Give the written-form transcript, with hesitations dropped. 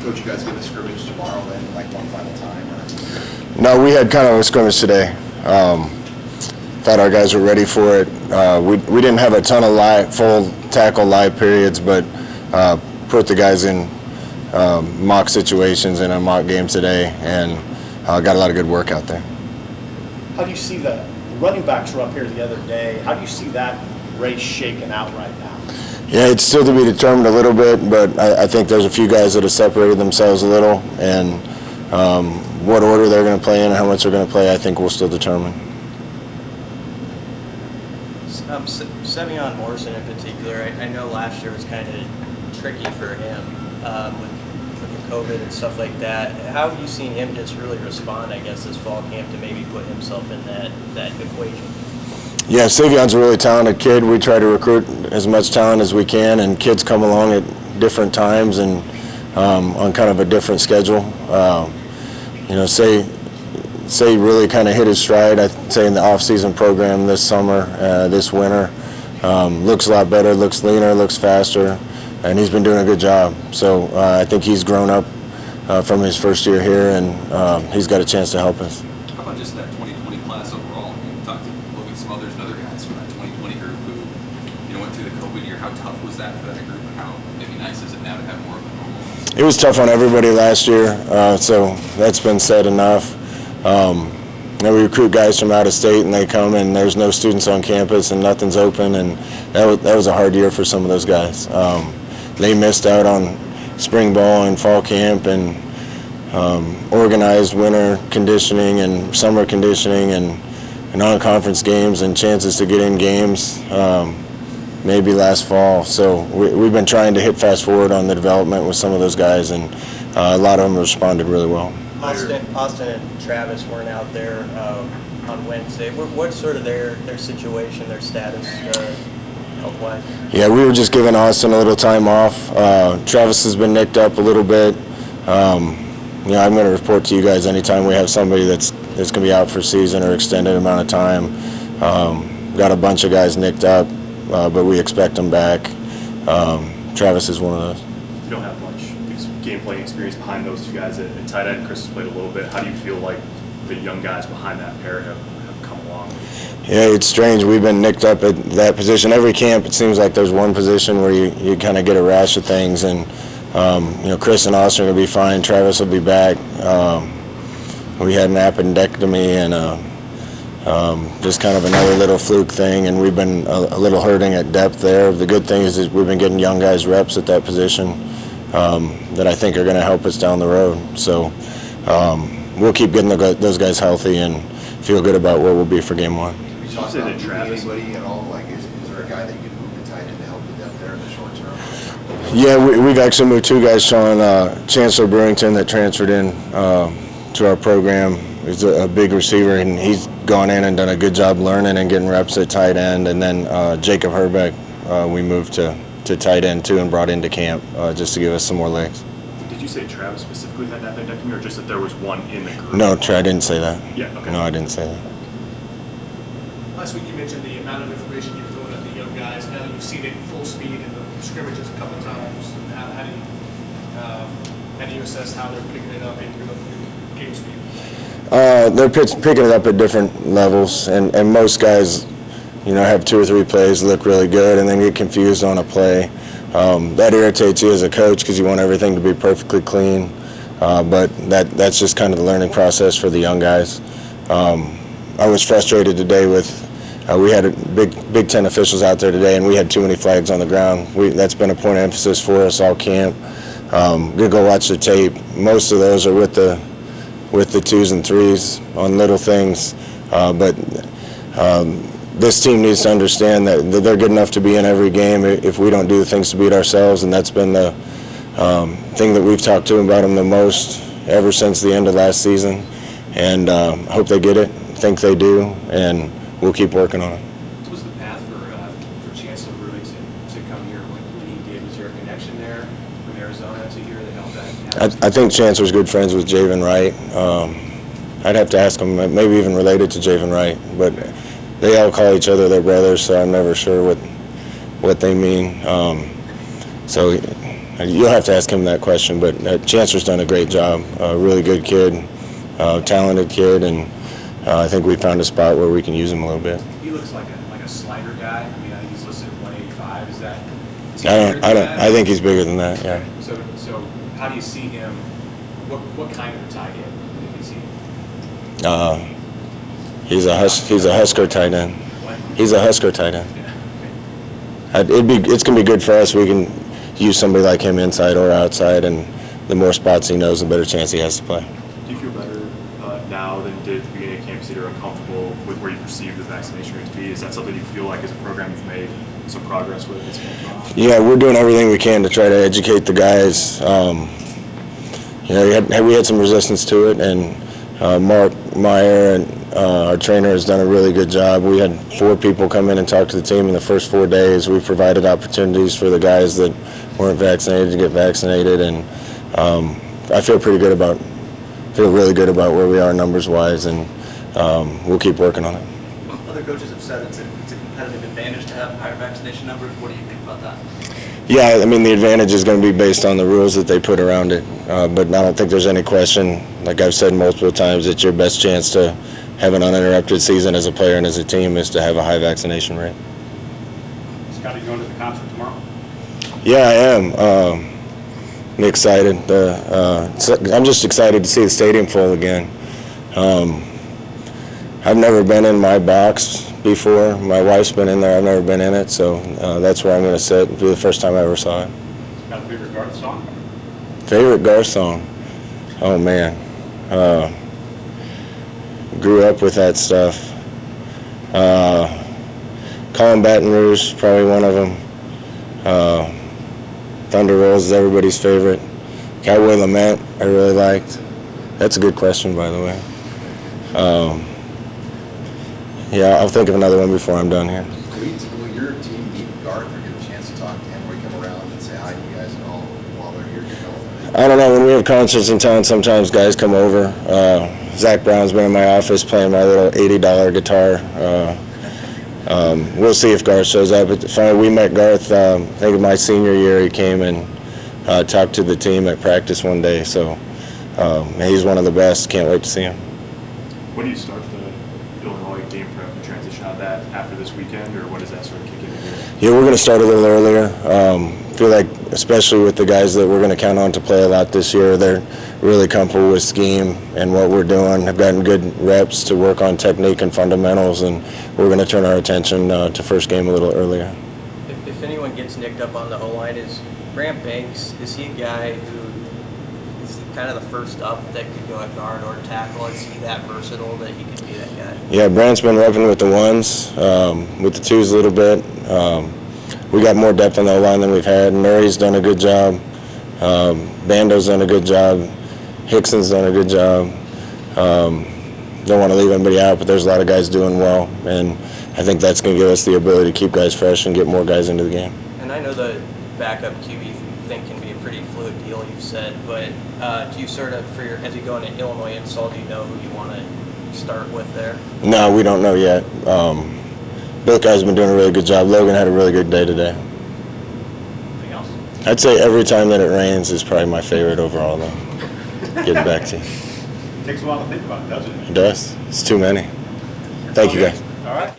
Coach, you guys get a scrimmage tomorrow then, like one final time? Or? No, we had kind of a scrimmage today. Thought our guys were ready for it. We didn't have a ton of full tackle live periods, but put the guys in mock situations in a mock game today, and got a lot of good work out there. How do you see the running backs were up here the other day? How do you see that race shaking out right now? Yeah, it's still to be determined a little bit, but I think there's a few guys that have separated themselves a little, and what order they're going to play in and how much they're going to play, I think we'll still determine. Sevion Morrison in particular, I know last year was kind of tricky for him with the COVID and stuff like that. How have you seen him just really respond, I guess, this fall camp to maybe put himself in that equation? Yeah, Savion's a really talented kid. We try to recruit as much talent as we can, and kids come along at different times and on kind of a different schedule. Say really kind of hit his stride, I'd say, in the off-season program this summer, this winter. Looks a lot better, looks leaner, looks faster, and he's been doing a good job. So I think he's grown up from his first year here, and he's got a chance to help us. How about just that 2020 class overall? You talked to Logan Smothers and other guys from that 2020 group who went through the COVID year. How tough was that for that group, and how maybe nice is it now to have more of a normal? It was tough on everybody last year, so that's been said enough. We recruit guys from out of state, and they come, and there's no students on campus, and nothing's open, and that was a hard year for some of those guys. They missed out on spring ball and fall camp and organized winter conditioning and summer conditioning and non-conference games and chances to get in games maybe last fall. So we've been trying to hit fast forward on the development with some of those guys, and a lot of them responded really well. Austin and Travis weren't out there on Wednesday. What's sort of their situation, their status health-wise? Yeah, we were just giving Austin a little time off. Travis has been nicked up a little bit. I'm going to report to you guys anytime we have somebody that's going to be out for season or extended amount of time. Got a bunch of guys nicked up, but we expect them back. Travis is one of those. You don't have much game playing experience behind those two guys at tight end. Chris has played a little bit. How do you feel like the young guys behind that pair have come along? Yeah, it's strange. We've been nicked up at that position. Every camp, it seems like there's one position where you kind of get a rash of things. And, Chris and Austin are going to be fine. Travis will be back. We had an appendectomy and just kind of another little fluke thing, and we've been a little hurting at depth there. The good thing is we've been getting young guys reps at that position that I think are going to help us down the road. So we'll keep getting those guys healthy and feel good about where we'll be for game one. Have you talked about Travis? Anybody at all? Like, is there a guy that you could move to tight end to help the depth there in the short term? Yeah, we've actually moved two guys, Sean Chancellor Brewington, that transferred in to our program. He's a big receiver, and he's gone in and done a good job learning and getting reps at tight end. And then Jacob Herbeck, we moved to tight end too and brought into camp just to give us some more legs. Did you say Travis specifically had an appendectomy, or just that there was one in the group? No, I didn't say that. Yeah, okay. No, I didn't say that. Last week you mentioned the amount of information you've thrown at the young guys. Now you've seen it full speed in the scrimmages a couple times. How do you assess how they're picking it up in game speed? They're picking it up at different levels, and most guys, have 2 or 3 plays, look really good, and then get confused on a play. That irritates you as a coach because you want everything to be perfectly clean, but that's just kind of the learning process for the young guys. I was frustrated today with we had Big Ten officials out there today, and we had too many flags on the ground. That's been a point of emphasis for us all camp. Gonna go watch the tape. Most of those are with the 2s and 3s on little things, but this team needs to understand that they're good enough to be in every game if we don't do the things to beat ourselves, and that's been the thing that we've talked to about them the most ever since the end of last season. And I hope they get it, think they do, and we'll keep working on it. What was the path for Chancellor Brewington to come here when he did? Was there a connection there from Arizona to here that helped that? I think Chancellor's good friends with Javen Wright. I'd have to ask him, maybe even related to Javen Wright, but they all call each other their brothers, so I'm never sure what they mean. So You'll have to ask him that question, but Chancellor's done a great job. Really good kid, talented kid, and I think we found a spot where we can use him a little bit. He looks like a slider guy. I mean, he's listed at 185. Is that? I think he's bigger than that. Yeah. So how do you see him? What kind of a tight end do you see? He's a Husker tight end. He's a Husker tight end. Yeah. It's gonna be good for us. We can use somebody like him inside or outside, and the more spots he knows, the better chance he has to play. Do you feel better now than you did at the beginning of camp? You said you're uncomfortable with where you perceive the vaccination rate to be. Is that something you feel like as a program you've made some progress with? Yeah, we're doing everything we can to try to educate the guys. We had some resistance to it, and Mark Meyer and our trainer has done a really good job. We had 4 people come in and talk to the team in the first 4 days. We provided opportunities for the guys that weren't vaccinated to get vaccinated, and I feel really good about where we are numbers-wise, and we'll keep working on it. Other coaches have said it's a competitive advantage to have higher vaccination numbers. What do you think about that? Yeah, I mean, the advantage is going to be based on the rules that they put around it, but I don't think there's any question. Like I've said multiple times, it's your best chance to have an uninterrupted season as a player and as a team is to have a high vaccination rate. Scott, are you going to the concert tomorrow? Yeah, I am. I'm excited. I'm just excited to see the stadium full again. I've never been in my box before. My wife's been in there. I've never been in it, so that's where I'm going to sit. It'll be the first time I ever saw it. Got a favorite Garth song? Favorite Garth song? Oh, man. Grew up with that stuff. Calling Baton Rouge, probably one of them. Thunder Rolls is everybody's favorite. Cowboy Lament, I really liked. That's a good question, by the way. Yeah, I'll think of another one before I'm done here. Will your team meet Garth or get a chance to talk to him, or he come around and say hi to you guys and all while they're here? I don't know. When we have concerts in town, sometimes guys come over. Zach Brown's been in my office playing my little $80 guitar. We'll see if Garth shows up. Finally, we met Garth, I think my senior year. He came and talked to the team at practice one day. So he's one of the best. Can't wait to see him. When do you start the Illinois game prep and transition out of that after this weekend, or when does that sort of kick in here? Yeah, we're going to start a little earlier. I feel like, especially with the guys that we're going to count on to play a lot this year, they're really comfortable with scheme and what we're doing. Have gotten good reps to work on technique and fundamentals, and we're going to turn our attention to first game a little earlier. If anyone gets nicked up on the O-line, is Grant Banks, is he a guy who is kind of the first up that could go at guard or tackle? Is he that versatile that he could be that guy? Yeah, Brant's been repping with the ones, with the twos a little bit. We got more depth on the O-line than we've had. Murray's done a good job. Bando's done a good job. Hickson's done a good job. Don't want to leave anybody out, but there's a lot of guys doing well, and I think that's going to give us the ability to keep guys fresh and get more guys into the game. And I know the backup QB thing can be a pretty fluid deal, you've said, but do you sort of, as you go into Illinois install, do you know who you want to start with there? No, we don't know yet. Both guys have been doing a really good job. Logan had a really good day today. Anything else? I'd say every time that it rains is probably my favorite overall, though. Getting back to you. It takes a while to think about it, doesn't it? It does. It's too many. Thank you, guys. All right.